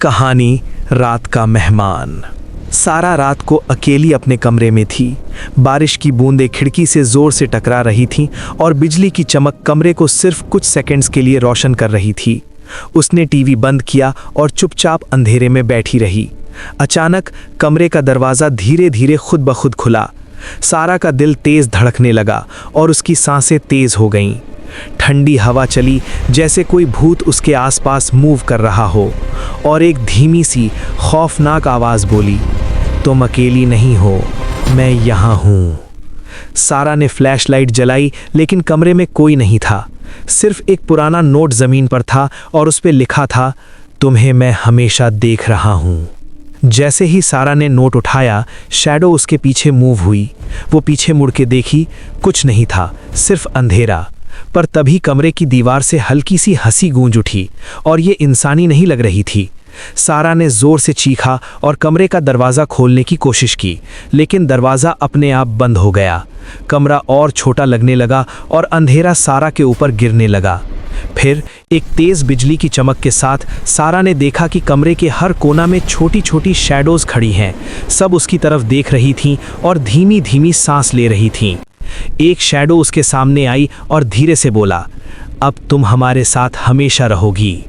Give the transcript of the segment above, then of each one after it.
कहानी रात का मेहमान। सारा रात को अकेली अपने कमरे में थी। बारिश की बूंदें खिड़की से जोर से टकरा रही थीं और बिजली की चमक कमरे को सिर्फ कुछ सेकंड्स के लिए रोशन कर रही थी। उसने टीवी बंद किया और चुपचाप अंधेरे में बैठी रही। अचानक कमरे का दरवाज़ा धीरे धीरे खुद ब खुद खुला। सारा का दिल तेज धड़कने लगा और उसकी सांसें तेज हो गईं। ठंडी हवा चली, जैसे कोई भूत उसके आसपास मूव कर रहा हो, और एक धीमी सी खौफनाक आवाज़ बोली, तुम अकेली नहीं हो, मैं यहाँ हूँ। सारा ने फ्लैशलाइट जलाई, लेकिन कमरे में कोई नहीं था। सिर्फ एक पुराना नोट ज़मीन पर था और उस पर लिखा था, तुम्हें मैं हमेशा देख रहा हूँ। जैसे ही सारा ने नोट उठाया, शैडो उसके पीछे मूव हुई। वो पीछे मुड़ के देखी, कुछ नहीं था, सिर्फ अंधेरा। पर तभी कमरे की दीवार से हल्की सी हंसी गूंज उठी, और ये इंसानी नहीं लग रही थी। सारा ने जोर से चीखा और कमरे का दरवाज़ा खोलने की कोशिश की, लेकिन दरवाज़ा अपने आप बंद हो गया। कमरा और छोटा लगने लगा और अंधेरा सारा के ऊपर गिरने लगा। फिर एक तेज़ बिजली की चमक के साथ सारा ने देखा कि कमरे के हर कोना में छोटी छोटी शैडोज़ खड़ी हैं। सब उसकी तरफ देख रही थीं और धीमी धीमी सांस ले रही थीं। एक शैडो उसके सामने आई और धीरे से बोला, अब तुम हमारे साथ हमेशा रहोगी।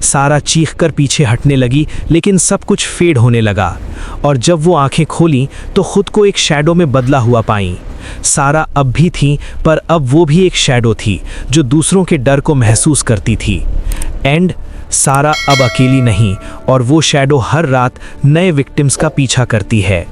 सारा चीखकर पीछे हटने लगी, लेकिन सब कुछ फेड होने लगा, और जब वो आंखें खोलीं तो खुद को एक शैडो में बदला हुआ पाई। सारा अब भी थी, पर अब वो भी एक शैडो थी जो दूसरों के डर को महसूस करती थी। एंड सारा अब अकेली नहीं, और वो शैडो हर रात नए विक्टिम्स का पीछा करती है।